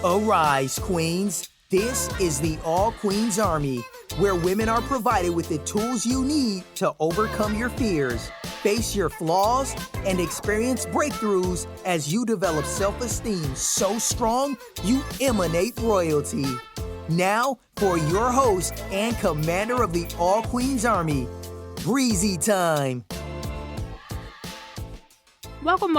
Arise, queens. This is the All Queens Army, where women are provided with the tools you need to overcome your fears, face your flaws, and experience breakthroughs as you develop self-esteem so strong you emanate royalty. Now, for your host and commander of the All Queens Army, Breizy Time. Welcome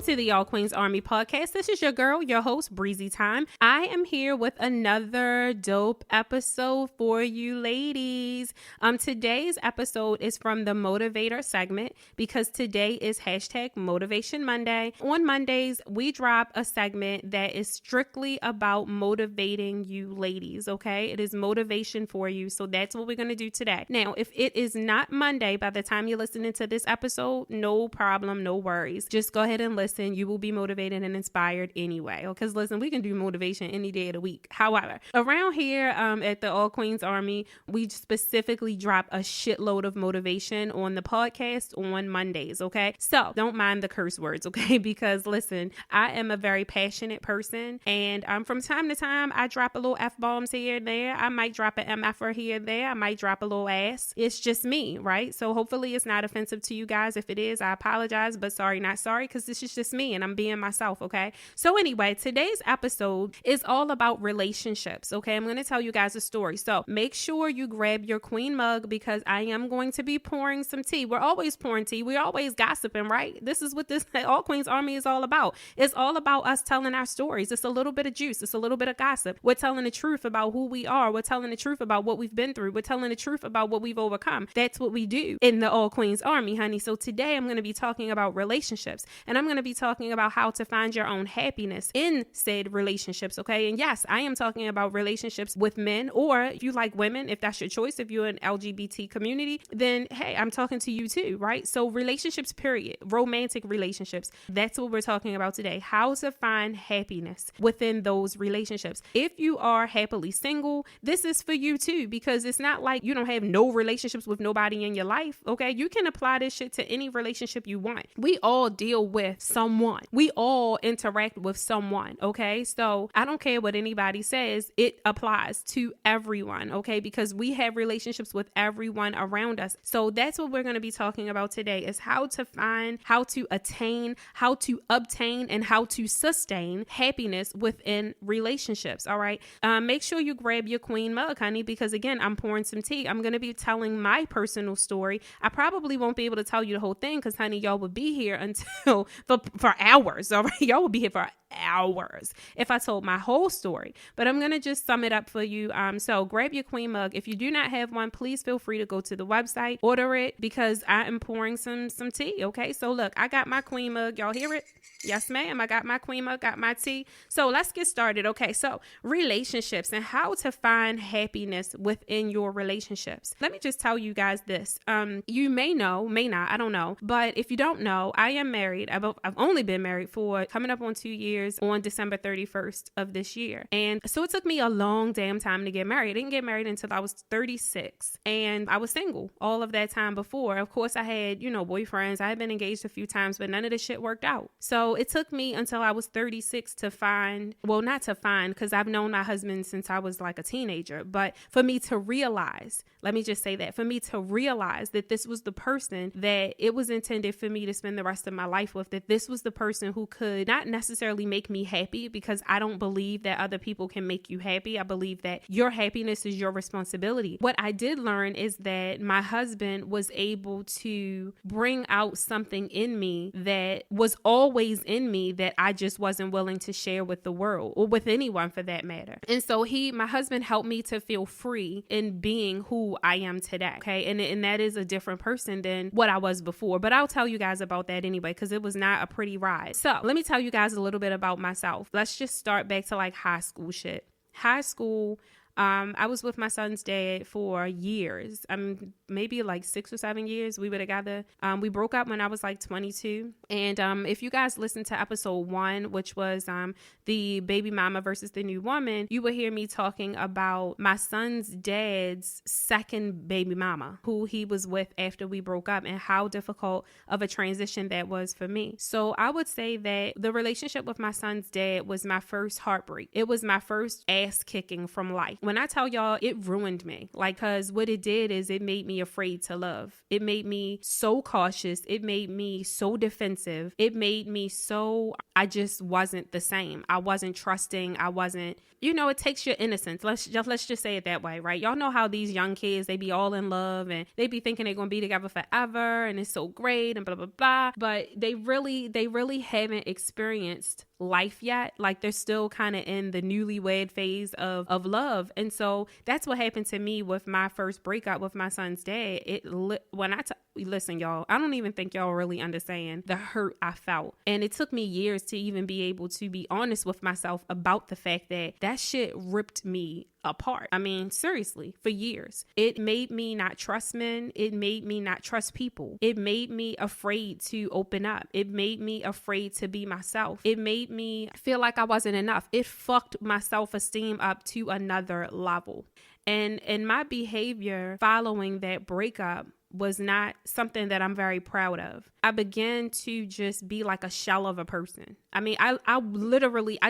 to the All Queens Army podcast. This is your girl, your host, Breizy Time. I am here with another dope episode for you ladies. Today's episode is from the Motivator segment because today is hashtag Motivation Monday. On Mondays, we drop a segment that is strictly about motivating you ladies, okay? It is motivation for you, so that's what we're going to do today. Now, if it is not Monday by the time you're listening to this episode, no problem, no worries. Just go ahead and listen. You will be motivated and inspired anyway. Because listen, we can do motivation any day of the week. However, around here at the All Queens Army, we specifically drop a shitload of motivation on the podcast on Mondays, okay? So don't mind the curse words, okay? Because listen, I am a very passionate person, and from time to time, I drop a little F-bombs here and there. I might drop an MF here and there. I might drop a little ass. It's just me, right? So hopefully it's not offensive to you guys. If it is, I apologize, but sorry, not sorry, because this is just me and I'm being myself, okay? So anyway, today's episode is all about relationships, okay? I'm going to tell you guys a story. So make sure you grab your queen mug because I am going to be pouring some tea. We're always pouring tea. We're always gossiping, right? This is what this All Queens Army is all about. It's all about us telling our stories. It's a little bit of juice. It's a little bit of gossip. We're telling the truth about who we are. We're telling the truth about what we've been through. We're telling the truth about what we've overcome. That's what we do in the All Queens Army, honey. So today I'm going to be talking about relationships. And I'm going to be talking about how to find your own happiness in said relationships, okay? And yes, I am talking about relationships with men, or if you like women, if that's your choice, if you're an LGBT community, then hey, I'm talking to you too, right? So relationships, period. Romantic relationships. That's what we're talking about today. How to find happiness within those relationships. If you are happily single, this is for you too, because it's not like you don't have no relationships with nobody in your life, okay? You can apply this shit to any relationship you want. We all deal with someone. We all interact with someone, okay? So I don't care what anybody says, it applies to everyone, okay? Because we have relationships with everyone around us. So that's what we're going to be talking about today is how to find, how to attain, how to obtain, and how to sustain happiness within relationships, all right? Make sure you grab your queen mug, honey, because again, I'm pouring some tea. I'm going to be telling my personal story. I probably won't be able to tell you the whole thing because, honey, y'all would be here until for hours, all right? Y'all would be here for hours if I told my whole story, but I'm going to just sum it up for you. So grab your queen mug. If you do not have one, please feel free to go to the website, order it, because I am pouring some tea, okay? So look, I got my queen mug. Y'all hear it? Yes, ma'am. I got my queen mug, got my tea. So let's get started. Okay. So relationships and how to find happiness within your relationships. Let me just tell you guys this. You may know, may not, I don't know. But if you don't know, I am married. I've only been married for coming up on 2 years on December 31st of this year. And so it took me a long damn time to get married. I didn't get married until I was 36 and I was single all of that time before. Of course, I had, boyfriends. I had been engaged a few times, but none of this shit worked out. So it took me until I was 36 to find, well, not to find, because I've known my husband since I was like a teenager, but for me to realize, let me just say that, for me to realize that this was the person that it was intended for me to spend the rest of my life with, that this was the person who could not necessarily make me happy, because I don't believe that other people can make you happy. I believe that your happiness is your responsibility. What I did learn is that my husband was able to bring out something in me that was always in me that I just wasn't willing to share with the world or with anyone for that matter. And so my husband helped me to feel free in being who I am today. Okay. And that is a different person than what I was before, but I'll tell you guys about that anyway, because it was not a pretty ride. So let me tell you guys a little bit about myself. Let's just start back to like high school shit. High school, I was with my son's dad for years. Maybe like 6 or 7 years we were together. We broke up when I was like 22. And if you guys listen to episode 1, which was the baby mama versus the new woman, you will hear me talking about my son's dad's second baby mama, who he was with after we broke up, and how difficult of a transition that was for me. So I would say that the relationship with my son's dad was my first heartbreak. It was my first ass kicking from life. When I tell y'all, it ruined me. Like, cause what it did is it made me afraid to love. It made me so cautious. It made me so defensive. It made me so, I just wasn't the same. I wasn't trusting. I wasn't, it takes your innocence. Let's just say it that way, right? Y'all know how these young kids, they be all in love and they be thinking they're going to be together forever and it's so great and blah, blah, blah. But they really haven't experienced life yet. Like, they're still kind of in the newlywed phase of love. And so that's what happened to me with my first breakup with my son's dad. Listen, y'all, I don't even think y'all really understand the hurt I felt. And it took me years to even be able to be honest with myself about the fact that shit ripped me apart. I mean, seriously, for years. It made me not trust men. It made me not trust people. It made me afraid to open up. It made me afraid to be myself. It made me feel like I wasn't enough. It fucked my self-esteem up to another level. And my behavior following that breakup was not something that I'm very proud of. I began to just be like a shell of a person. I mean, I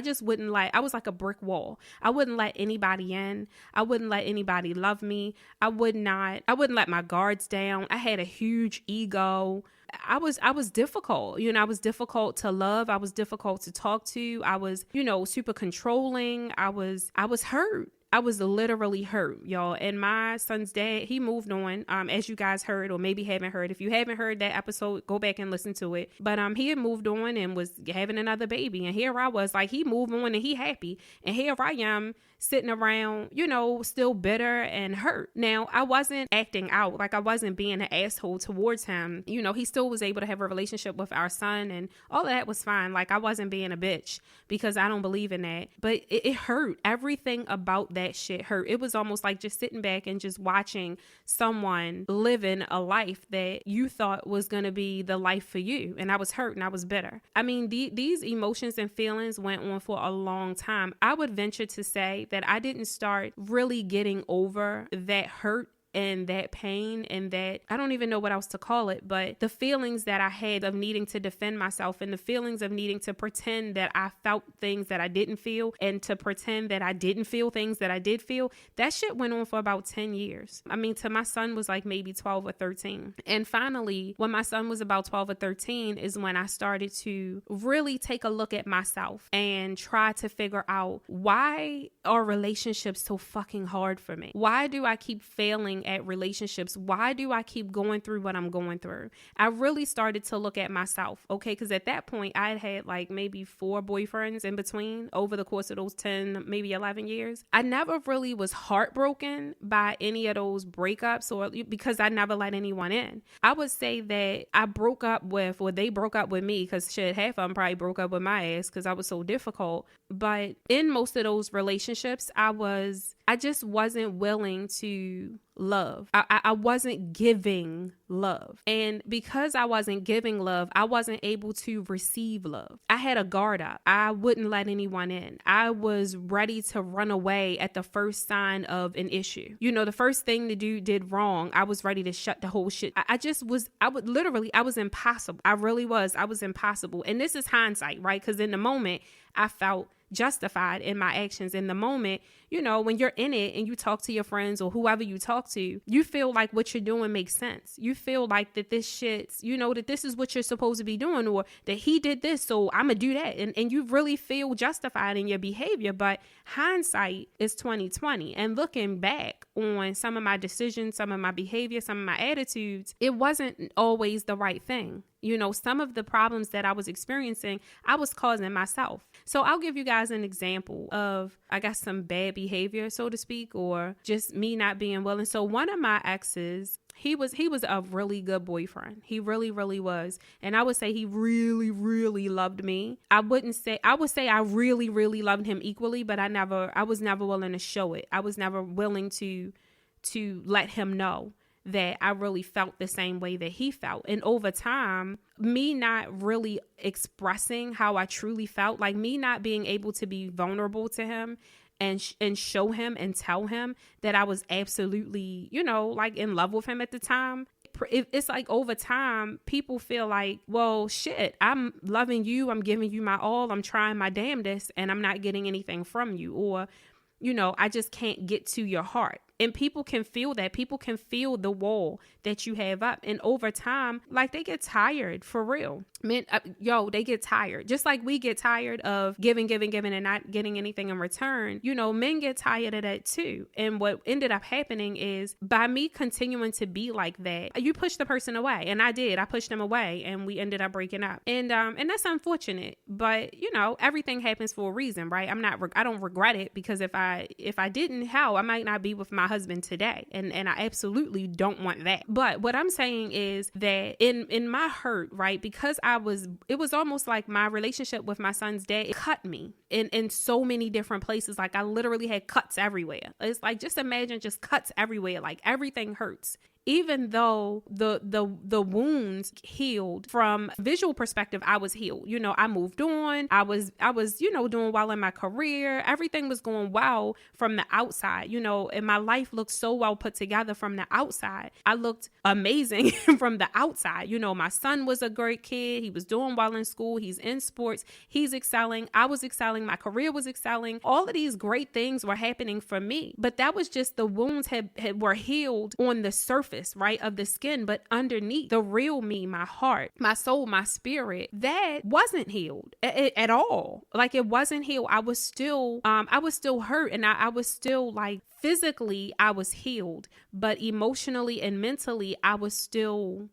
just wouldn't I was like a brick wall. I wouldn't let anybody in. I wouldn't let anybody love me. I wouldn't let my guards down. I had a huge ego. I was difficult. I was difficult to love. I was difficult to talk to. I was, super controlling. I was hurt. I was literally hurt, y'all. And my son's dad, he moved on, as you guys heard, or maybe haven't heard. If you haven't heard that episode, go back and listen to it. But he had moved on and was having another baby. And here I was, like, he moved on and he happy. And here I am sitting around, still bitter and hurt. Now, I wasn't acting out. Like, I wasn't being an asshole towards him. He still was able to have a relationship with our son, and all of that was fine. Like, I wasn't being a bitch, because I don't believe in that. But it hurt. Everything about that shit hurt. It was almost like just sitting back and just watching someone living a life that you thought was going to be the life for you. And I was hurt and I was bitter. I mean, these emotions and feelings went on for a long time. I would venture to say that I didn't start really getting over that hurt and that pain and that, I don't even know what else to call it, but the feelings that I had of needing to defend myself and the feelings of needing to pretend that I felt things that I didn't feel and to pretend that I didn't feel things that I did feel, that shit went on for about 10 years. I mean, till my son was like maybe 12 or 13. And finally, when my son was about 12 or 13 is when I started to really take a look at myself and try to figure out, why are relationships so fucking hard for me? Why do I keep failing at relationships? Why do I keep going through what I'm going through? I really started to look at myself, okay? Because at that point, I had like maybe 4 boyfriends in between over the course of those 10, maybe 11 years. I never really was heartbroken by any of those breakups, or because I never let anyone in. I would say that I broke up with, or they broke up with me, because shit, half of them probably broke up with my ass because I was so difficult. But in most of those relationships, I just wasn't willing to love. I wasn't giving love. And because I wasn't giving love, I wasn't able to receive love. I had a guard up. I wouldn't let anyone in. I was ready to run away at the first sign of an issue. The first thing the dude did wrong, I was ready to shut the whole shit. I was impossible. I really was. I was impossible. And this is hindsight, right? Because in the moment, I felt justified in my actions. In the moment, when you're in it and you talk to your friends or whoever you talk to, you feel like what you're doing makes sense. You feel like that this shit's, that this is what you're supposed to be doing, or that he did this, so I'm gonna do that. And you really feel justified in your behavior. But hindsight is 2020. And looking back on some of my decisions, some of my behavior, some of my attitudes, it wasn't always the right thing. Some of the problems that I was experiencing, I was causing myself. So I'll give you guys an example of, I guess, some bad behavior, so to speak, or just me not being willing. So one of my exes, he was a really good boyfriend. He really, really was. And I would say he really, really loved me. I would say I really, really loved him equally, but I was never willing to show it. I was never willing to let him know that I really felt the same way that he felt. And over time, me not really expressing how I truly felt, like me not being able to be vulnerable to him and show him and tell him that I was absolutely, like in love with him at the time. It's like over time, people feel like, well, shit, I'm loving you. I'm giving you my all. I'm trying my damnedest and I'm not getting anything from you. Or, I just can't get to your heart. And people can feel that. People can feel the wall that you have up. And over time, like they get tired for real. Men, they get tired. Just like we get tired of giving and not getting anything in return. Men get tired of that too. And what ended up happening is by me continuing to be like that, you push the person away. And I did. I pushed them away and we ended up breaking up. And that's unfortunate. But, everything happens for a reason, right? I don't regret it because if I didn't, hell, I might not be with my husband today. And I absolutely don't want that. But what I'm saying is that in my hurt, right, because it was almost like my relationship with my son's dad, it cut me in so many different places. Like I literally had cuts everywhere. It's like, just imagine just cuts everywhere. Like everything hurts. Even though the wounds healed from a visual perspective, I was healed. I moved on. I was doing well in my career. Everything was going well from the outside, and my life looked so well put together from the outside. I looked amazing from the outside. My son was a great kid. He was doing well in school. He's in sports. He's excelling. I was excelling. My career was excelling. All of these great things were happening for me. But that was just the wounds were healed on the surface, right, of the skin, but underneath, the real me, my heart, my soul, my spirit, that wasn't healed at all. Like it wasn't healed. I was still hurt, and I was still like physically I was healed, but emotionally and mentally I was still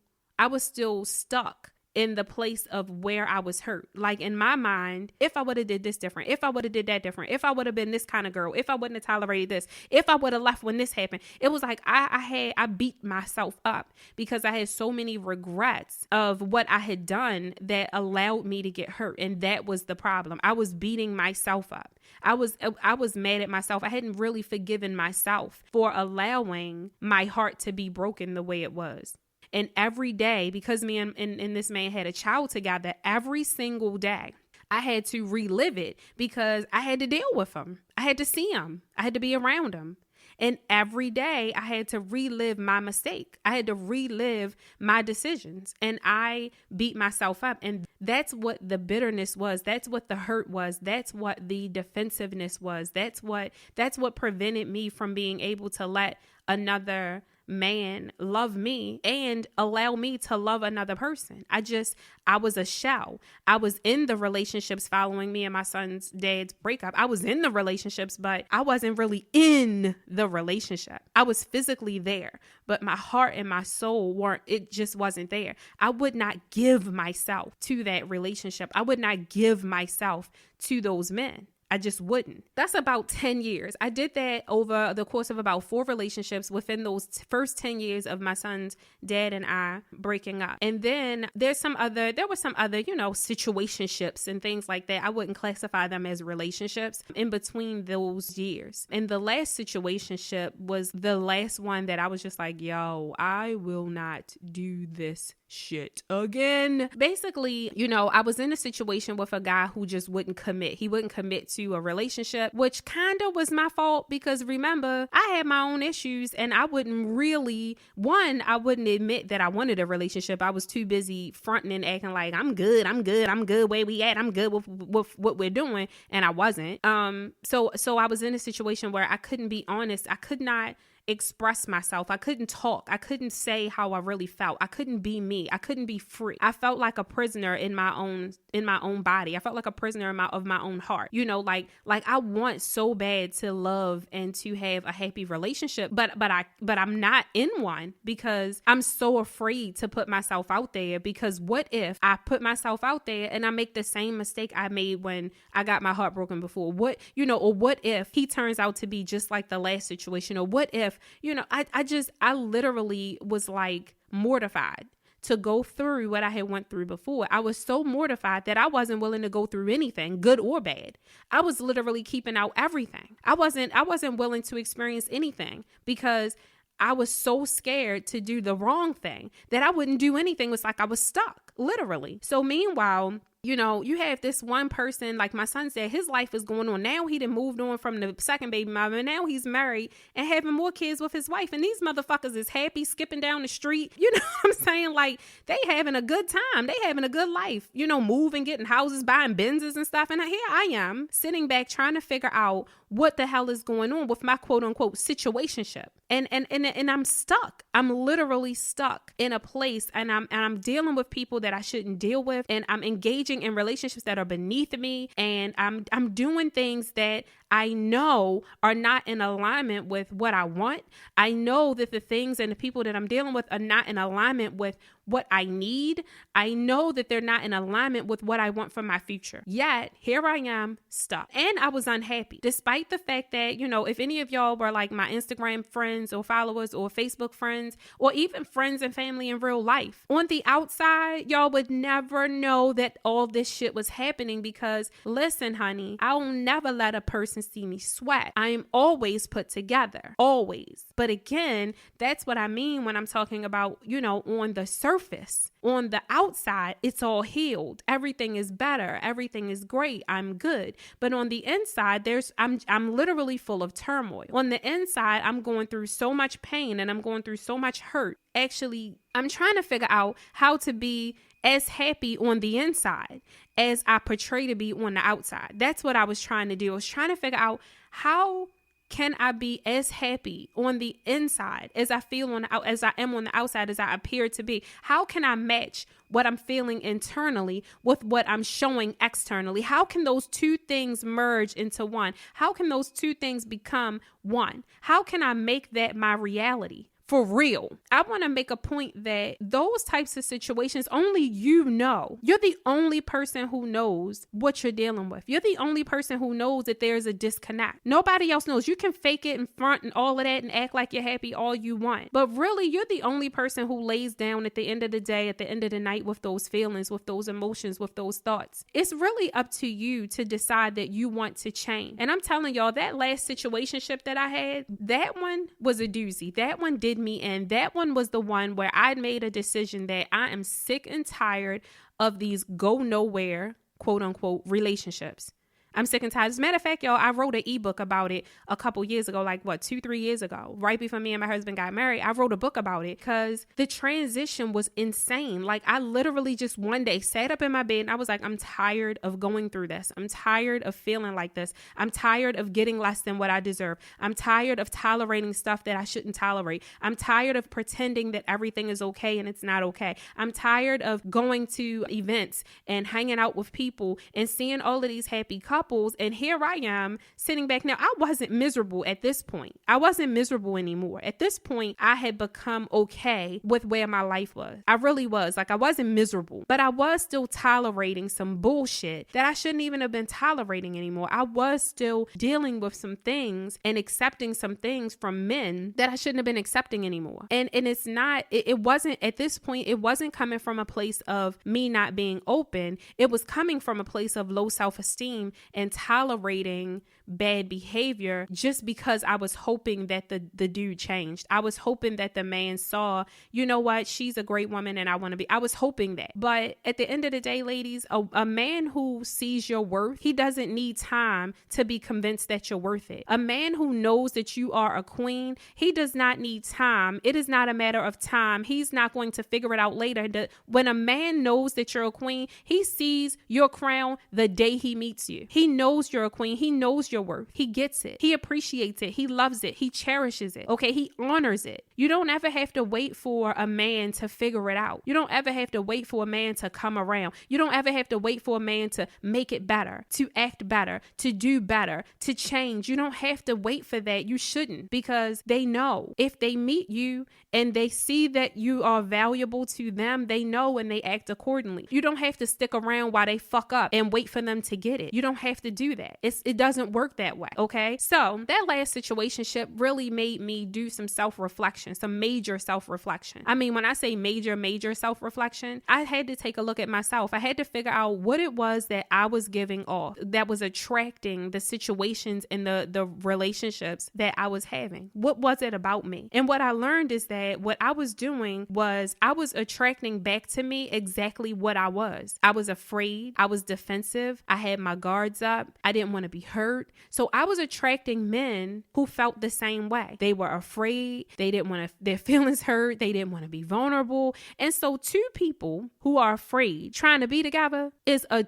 stuck in the place of where I was hurt. Like in my mind, if I would have did this different, if I would have did that different, if I would have been this kind of girl, if I wouldn't have tolerated this, if I would have left when this happened, it was like I beat myself up because I had so many regrets of what I had done that allowed me to get hurt. And that was the problem. I was beating myself up. I was mad at myself. I hadn't really forgiven myself for allowing my heart to be broken the way it was. And every day, because me and this man had a child together, every single day, I had to relive it because I had to deal with him. I had to see him. I had to be around him. And every day I had to relive my mistake. I had to relive my decisions, and I beat myself up. And that's what the bitterness was. That's what the hurt was. That's what the defensiveness was. That's what prevented me from being able to let another man love me and allow me to love another person. I was a shell. I was in the relationships following me and my son's dad's breakup. I was in the relationships, but I wasn't really in the relationship. I was physically there, but my heart and my soul it just wasn't there. I would not give myself to that relationship. I would not give myself to those men. I just wouldn't. That's about 10 years. I did that over the course of about 4 relationships within those first 10 years of my son's dad and I breaking up. And then there were some other, situationships and things like that. I wouldn't classify them as relationships in between those years. And the last situationship was the last one that I was just like, yo, I will not do this shit again. Basically, I was in a situation with a guy who just wouldn't commit. He wouldn't commit to a relationship, which kind of was my fault because remember, I had my own issues and I wouldn't admit that I wanted a relationship. I was too busy fronting and acting like I'm good where we at. I'm good with what we're doing. And I wasn't. So I was in a situation where I couldn't be honest. I could not express myself. I couldn't talk. I couldn't say how I really felt. I couldn't be me. I couldn't be free. I felt like a prisoner in my own body. I felt like a prisoner of my own heart. Like I want so bad to love and to have a happy relationship, but I'm not in one because I'm so afraid to put myself out there, because what if I put myself out there and I make the same mistake I made when I got my heart broken before? Or what if he turns out to be just like the last situation? Or what if with, I literally was like mortified to go through what I had went through before. I was so mortified that I wasn't willing to go through anything, good or bad. I was literally keeping out everything. I wasn't willing to experience anything because I was so scared to do the wrong thing that I wouldn't do anything. It was like I was stuck, literally. So meanwhile, you have this one person, like my son said, his life is going on. Now he done moved on from the second baby mama. And now he's married and having more kids with his wife. And these motherfuckers is happy skipping down the street. You know what I'm saying? Like, they having a good time. They having a good life, moving, getting houses, buying Benzes and stuff. And here I am sitting back trying to figure out what the hell is going on with my quote unquote situationship. And I'm stuck. I'm literally stuck in a place, and I'm dealing with people that I shouldn't deal with, and I'm engaging in relationships that are beneath me, and I'm doing things that I know are not in alignment with what I want. I know that the things and the people that I'm dealing with are not in alignment with what I need. I know that they're not in alignment with what I want for my future. Yet, here I am stuck. And I was unhappy, despite the fact that, if any of y'all were like my Instagram friends or followers or Facebook friends, or even friends and family in real life, on the outside, y'all would never know that all this shit was happening because, listen, honey, I'll never let a person see me sweat. I am always put together, always. But again, that's what I mean when I'm talking about, on the surface. On the outside, it's all healed. Everything is better. Everything is great. I'm good. But on the inside, I'm literally full of turmoil. On the inside, I'm going through so much pain and I'm going through so much hurt. Actually, I'm trying to figure out how to be as happy on the inside as I portray to be on the outside. That's what I was trying to do. I was trying to figure out, how can I be as happy on the inside as I feel as I am on the outside, as I appear to be? How can I match what I'm feeling internally with what I'm showing externally? How can those two things merge into one? How can those two things become one? How can I make that my reality? For real. I want to make a point that those types of situations, only you're the only person who knows what you're dealing with. You're the only person who knows that there's a disconnect. Nobody else knows. You can fake it in front and all of that and act like you're happy all you want. But really, you're the only person who lays down at the end of the day, at the end of the night, with those feelings, with those emotions, with those thoughts. It's really up to you to decide that you want to change. And I'm telling y'all, that last situationship that I had, that one was a doozy. That one did me in. That one was the one where I made a decision that I am sick and tired of these go nowhere, quote unquote, relationships. I'm sick and tired. As a matter of fact, y'all, I wrote an ebook about it a couple years ago, 2-3 years ago, right before me and my husband got married. I wrote a book about it because the transition was insane. Like, I literally just one day sat up in my bed and I was like, I'm tired of going through this. I'm tired of feeling like this. I'm tired of getting less than what I deserve. I'm tired of tolerating stuff that I shouldn't tolerate. I'm tired of pretending that everything is okay and it's not okay. I'm tired of going to events and hanging out with people and seeing all of these happy couples. And here I am sitting back. Now, I wasn't miserable at this point. I wasn't miserable anymore. At this point, I had become okay with where my life was. I really was. Like, I wasn't miserable, but I was still tolerating some bullshit that I shouldn't even have been tolerating anymore. I was still dealing with some things and accepting some things from men that I shouldn't have been accepting anymore. And it's not, it wasn't, at this point, it wasn't coming from a place of me not being open. It was coming from a place of low self-esteem and tolerating bad behavior just because I was hoping that the dude changed. I was hoping that the man saw, you know what, she's a great woman and I want to be. I was hoping that. But at the end of the day, ladies, a man who sees your worth, he doesn't need time to be convinced that you're worth it. A man who knows that you are a queen, he does not need time. It is not a matter of time. He's not going to figure it out later. When a man knows that you're a queen, he sees your crown the day he meets you. He knows you're a queen. He knows your worth. He gets it. He appreciates it. He loves it. He cherishes it. Okay. He honors it. You don't ever have to wait for a man to figure it out. You don't ever have to wait for a man to come around. You don't ever have to wait for a man to make it better, to act better, to do better, to change. You don't have to wait for that. You shouldn't, because they know if they meet you and they see that you are valuable to them, they know and they act accordingly. You don't have to stick around while they fuck up and wait for them to get it. You don't have to do that. It doesn't work that way. Okay. So that last situationship really made me do some self-reflection, some major self-reflection. I mean, when I say major self-reflection, I had to take a look at myself. I had to figure out what it was that I was giving off that was attracting the situations and the relationships that I was having. What was it about me? And what I learned is that what I was doing was I was attracting back to me exactly what I was. I was afraid. I was defensive. I had my guards up. I didn't want to be hurt. So I was attracting men who felt the same way. They were afraid. They didn't want their feelings hurt. They didn't want to be vulnerable. And so two people who are afraid trying to be together is a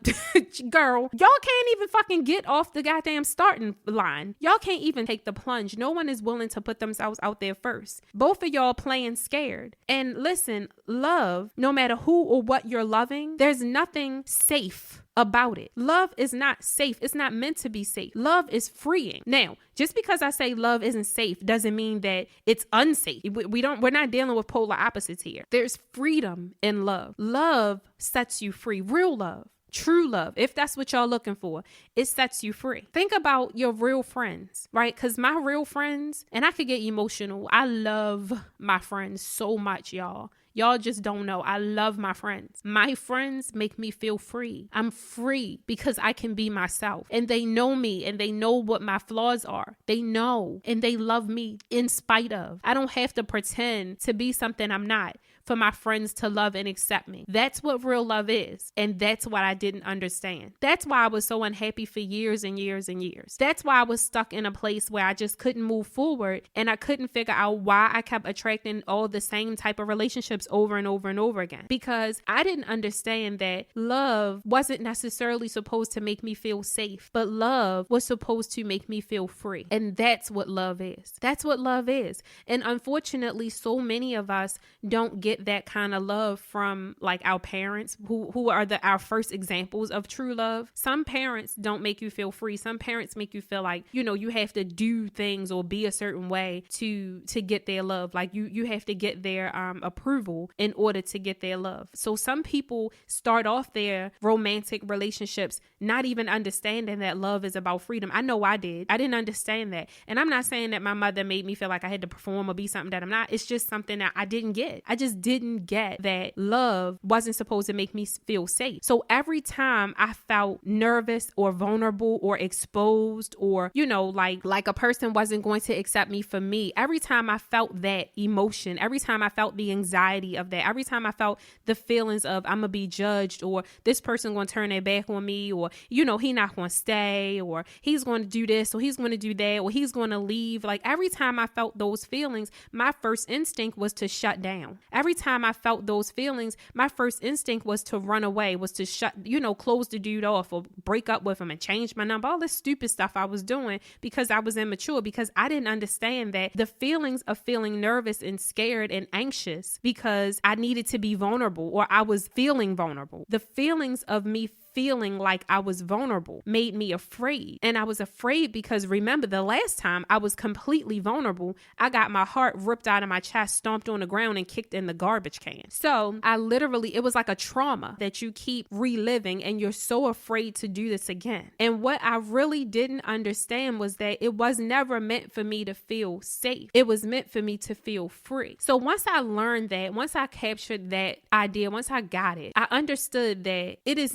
girl. Y'all can't even fucking get off the goddamn starting line. Y'all can't even take the plunge. No one is willing to put themselves out there first. Both of y'all playing scared. And listen, love, no matter who or what you're loving, there's nothing safe about it. Love is not safe. It's not meant to be safe. Love is freeing. Now, just because I say love isn't safe doesn't mean that it's unsafe. We're not dealing with polar opposites here. There's freedom in love. Love sets you free. Real love. True love, if that's what y'all looking for, it sets you free. Think about your real friends, right? Because my real friends, and I could get emotional. I love my friends so much, y'all. Y'all just don't know. I love my friends. My friends make me feel free. I'm free because I can be myself. And they know me and they know what my flaws are. They know and they love me in spite of. I don't have to pretend to be something I'm not for my friends to love and accept me. That's what real love is. And that's what I didn't understand. That's why I was so unhappy for years and years and years. That's why I was stuck in a place where I just couldn't move forward and I couldn't figure out why I kept attracting all the same type of relationships over and over and over again. Because I didn't understand that love wasn't necessarily supposed to make me feel safe, but love was supposed to make me feel free. And that's what love is. That's what love is. And unfortunately, so many of us don't get that kind of love from like our parents who are our first examples of true love. Some parents don't make you feel free. Some parents make you feel like, you have to do things or be a certain way to get their love. Like you have to get their approval in order to get their love. So some people start off their romantic relationships not even understanding that love is about freedom. I know I did. I didn't understand that. And I'm not saying that my mother made me feel like I had to perform or be something that I'm not. It's just something that I didn't get. I just didn't get that love wasn't supposed to make me feel safe. So every time I felt nervous or vulnerable or exposed or, like a person wasn't going to accept me for me, every time I felt that emotion, every time I felt the anxiety of that, every time I felt the feelings of I'm going to be judged or this person going to turn their back on me or, he not going to stay or he's going to do this or he's going to do that or he's going to leave. Like every time I felt those feelings, my first instinct was to shut down. Every time I felt those feelings, my first instinct was to run away, was to close the dude off or break up with him and change my number, all this stupid stuff I was doing because I was immature, because I didn't understand that the feelings of feeling nervous and scared and anxious because I needed to be vulnerable or I was feeling vulnerable. The feelings of me feeling like I was vulnerable made me afraid. And I was afraid because remember the last time I was completely vulnerable, I got my heart ripped out of my chest, stomped on the ground and kicked in the garbage can. So it was like a trauma that you keep reliving and you're so afraid to do this again. And what I really didn't understand was that it was never meant for me to feel safe. It was meant for me to feel free. So once I learned that, once I captured that idea, once I got it, I understood that there's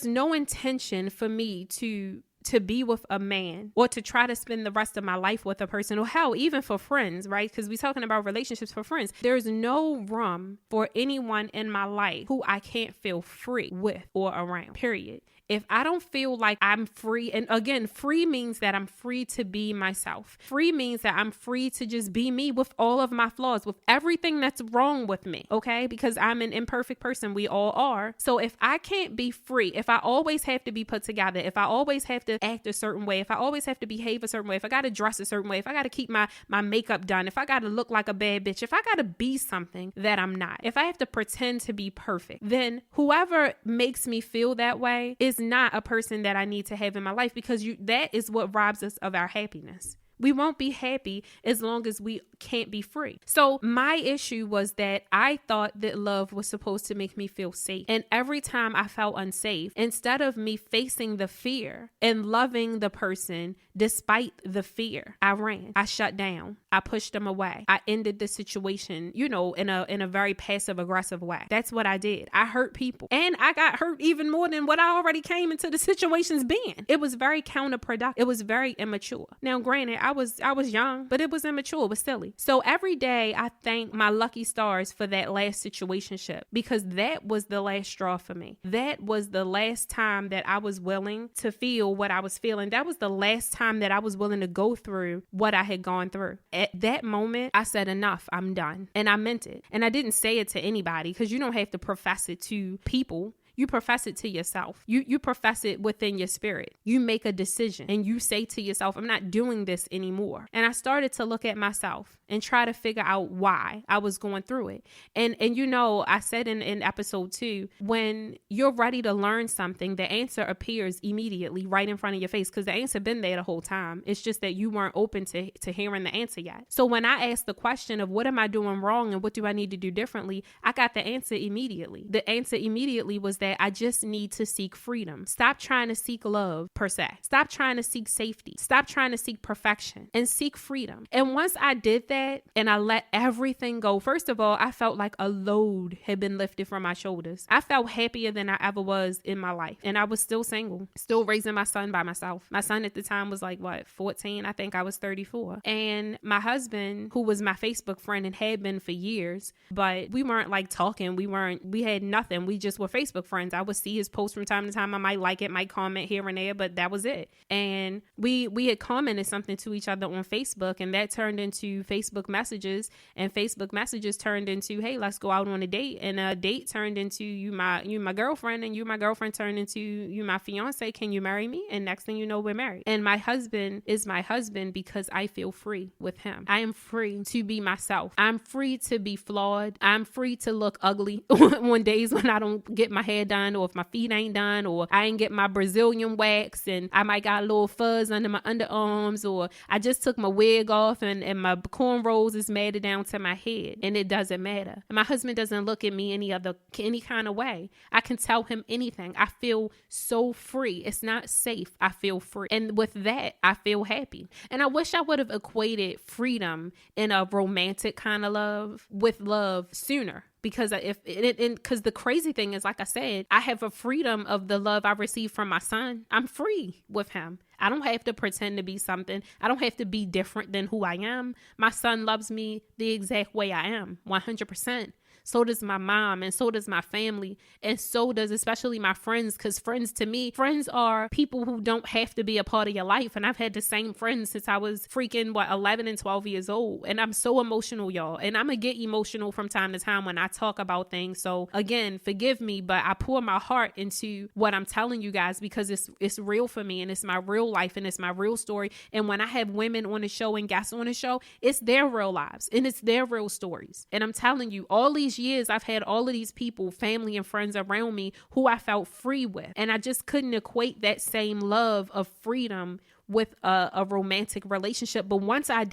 no intention for me to be with a man or to try to spend the rest of my life with a person or hell, even for friends, right? Because we're talking about relationships for friends. There's no room for anyone in my life who I can't feel free with or around, period. If I don't feel like I'm free, and again, free means that I'm free to be myself. Free means that I'm free to just be me with all of my flaws, with everything that's wrong with me, okay? Because I'm an imperfect person. We all are. So if I can't be free, if I always have to be put together, if I always have to act a certain way, if I always have to behave a certain way, if I got to dress a certain way, if I got to keep my makeup done, if I got to look like a bad bitch, if I got to be something that I'm not, if I have to pretend to be perfect, then whoever makes me feel that way is not a person that I need to have in my life, because that is what robs us of our happiness. We won't be happy as long as we can't be free. So my issue was that I thought that love was supposed to make me feel safe. And every time I felt unsafe, instead of me facing the fear and loving the person despite the fear, I ran. I shut down. I pushed them away. I ended the situation, in a very passive aggressive way. That's what I did. I hurt people. And I got hurt even more than what I already came into the situations being. It was very counterproductive. It was very immature. Now, granted, I was young, but it was immature. It was silly. So every day I thank my lucky stars for that last situationship, because that was the last straw for me. That was the last time that I was willing to feel what I was feeling. That was the last time that I was willing to go through what I had gone through. At that moment, I said, enough, I'm done. And I meant it. And I didn't say it to anybody, because you don't have to profess it to people. You profess it to yourself. You profess it within your spirit. You make a decision and you say to yourself, I'm not doing this anymore. And I started to look at myself and try to figure out why I was going through it. And I said in episode 2, when you're ready to learn something, the answer appears immediately right in front of your face, because the answer been there the whole time. It's just that you weren't open to hearing the answer yet. So when I asked the question of what am I doing wrong and what do I need to do differently, I got the answer immediately. The answer immediately was that I just need to seek freedom. Stop trying to seek love per se. Stop trying to seek safety. Stop trying to seek perfection and seek freedom. And once I did that and I let everything go, first of all, I felt like a load had been lifted from my shoulders. I felt happier than I ever was in my life. And I was still single, still raising my son by myself. My son at the time was 14? I think I was 34. And my husband, who was my Facebook friend and had been for years, but we weren't talking. We had nothing. We just were Facebook friends. I would see his posts from time to time. I might like it, might comment here and there, but that was it. And we had commented something to each other on Facebook, and that turned into Facebook messages, and Facebook messages turned into, hey, let's go out on a date. And a date turned into you my girlfriend, and you my girlfriend turned into you my fiance. Can you marry me? And next thing you know, we're married. And my husband is my husband because I feel free with him. I am free to be myself. I'm free to be flawed. I'm free to look ugly on days when I don't get my hair done, or if my feet ain't done, or I ain't get my Brazilian wax and I might got a little fuzz under my underarms, or I just took my wig off and my cornrows is matted down to my head, and it doesn't matter. And my husband doesn't look at me any kind of way. I can tell him anything. I feel so free. It's not safe. I feel free. And with that, I feel happy. And I wish I would have equated freedom in a romantic kind of love with love sooner. Because because the crazy thing is, like I said, I have a freedom of the love I receive from my son. I'm free with him. I don't have to pretend to be something. I don't have to be different than who I am. My son loves me the exact way I am, 100%. So does my mom, and so does my family, and so does especially my friends, because friends are people who don't have to be a part of your life. And I've had the same friends since I was freaking 11 and 12 years old. And I'm so emotional, y'all. And I'm gonna get emotional from time to time when I talk about things. So again, forgive me, but I pour my heart into what I'm telling you guys, because it's real for me, and it's my real life, and it's my real story. And when I have women on the show and guests on the show, it's their real lives and it's their real stories. And I'm telling you, all these years I've had all of these people, family and friends around me who I felt free with. And I just couldn't equate that same love of freedom with a romantic relationship. But once I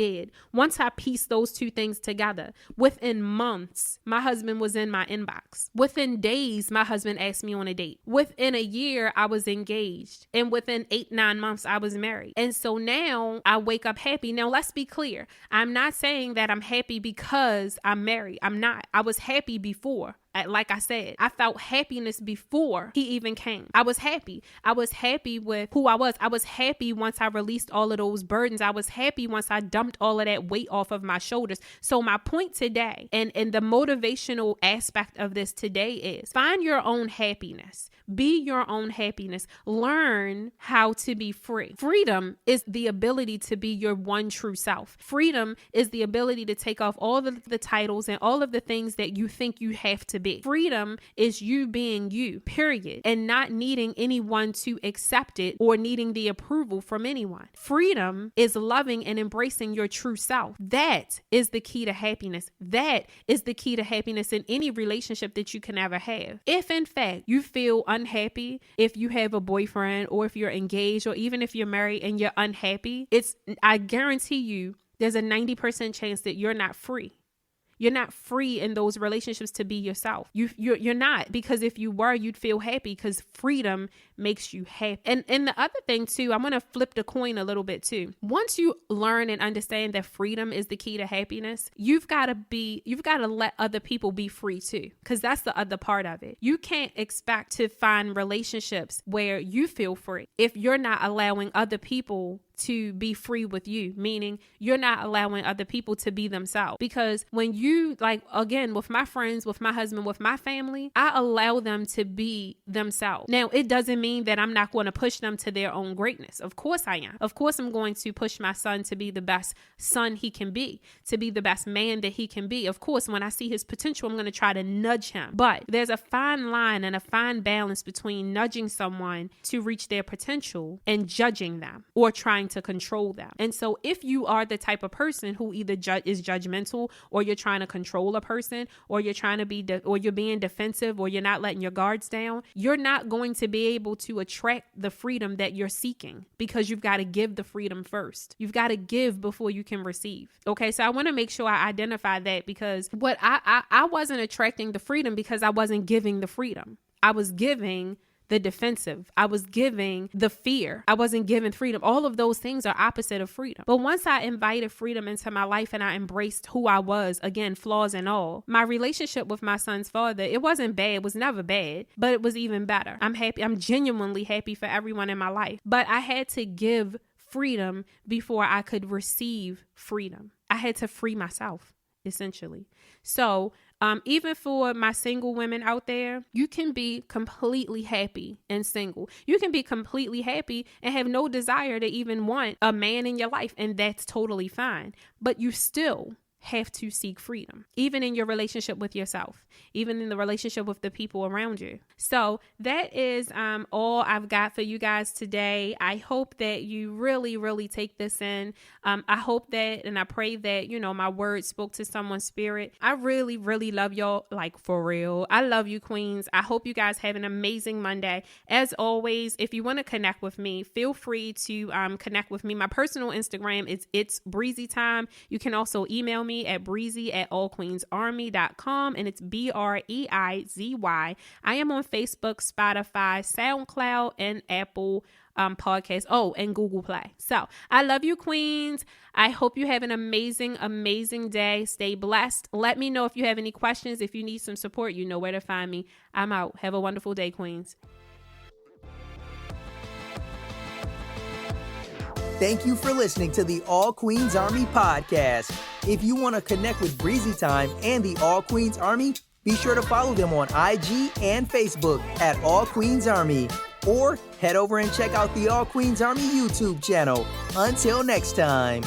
pieced those two things together, within months, my husband was in my inbox. Within days, my husband asked me on a date. Within a year, I was engaged. And within 8-9 months, I was married. And so now I wake up happy. Now, let's be clear. I'm not saying that I'm happy because I'm married. I'm not. I was happy before. Like I said, I felt happiness before he even came. I was happy. I was happy with who I was. I was happy once I released all of those burdens. I was happy once I dumped all of that weight off of my shoulders. So my point today, and the motivational aspect of this today, is find your own happiness. Be your own happiness. Learn how to be free. Freedom is the ability to be your one true self. Freedom is the ability to take off all the titles and all of the things that you think you have to be. Freedom is you being you, period, and not needing anyone to accept it or needing the approval from anyone. Freedom is loving and embracing your true self. That is the key to happiness. That is the key to happiness in any relationship that you can ever have. If in fact you feel unhappy, if you have a boyfriend or if you're engaged or even if you're married and you're unhappy, I guarantee you there's a 90% chance that you're not free. You're not free in those relationships to be yourself. You're not, because if you were, you'd feel happy, because freedom makes you happy. And the other thing too, I'm going to flip the coin a little bit too. Once you learn and understand that freedom is the key to happiness, you've got to let other people be free too, because that's the other part of it. You can't expect to find relationships where you feel free if you're not allowing other people to be free with you, meaning you're not allowing other people to be themselves. Because when you, like, again, with my friends, with my husband, with my family, I allow them to be themselves. Now, it doesn't mean that I'm not going to push them to their own greatness. Of course I am. Of course I'm going to push my son to be the best son he can be, to be the best man that he can be. Of course, when I see his potential, I'm going to try to nudge him. But there's a fine line and a fine balance between nudging someone to reach their potential and judging them or trying to control them. And so if you are the type of person who either is judgmental, or you're trying to control a person, or you're trying to be or you're being defensive, or you're not letting your guards down, you're not going to be able to attract the freedom that you're seeking, because you've got to give the freedom first. You've got to give before you can receive. Okay, so I want to make sure I identify that, because what I wasn't attracting the freedom because I wasn't giving the freedom. I was giving the defensive. I was giving the fear. I wasn't giving freedom. All of those things are opposite of freedom. But once I invited freedom into my life and I embraced who I was, again, flaws and all, my relationship with my son's father, it wasn't bad. It was never bad, but it was even better. I'm happy. I'm genuinely happy for everyone in my life. But I had to give freedom before I could receive freedom. I had to free myself, essentially. So even for my single women out there, you can be completely happy and single. You can be completely happy and have no desire to even want a man in your life, and that's totally fine. But you still have to seek freedom, even in your relationship with yourself, even in the relationship with the people around you. So that is all I've got for you guys today. I hope that you really, really take this in. I hope that, and I pray that, my words spoke to someone's spirit. I really, really love y'all, like, for real. I love you, queens. I hope you guys have an amazing Monday. As always, if you want to connect with me, feel free to connect with me. My personal Instagram is It's Breizy Time. You can also email me at breezy@allqueensarmy.com, and it's BREIZY. I am on Facebook, Spotify, SoundCloud, and Apple Podcasts. Oh, and Google Play. So I love you, queens. I hope you have an amazing, amazing day. Stay blessed. Let me know if you have any questions. If you need some support, you know where to find me. I'm out. Have a wonderful day, queens. Thank you for listening to the All Queens Army podcast. If you want to connect with Breizy Time and the All Queens Army, be sure to follow them on IG and Facebook at All Queens Army, or head over and check out the All Queens Army YouTube channel. Until next time.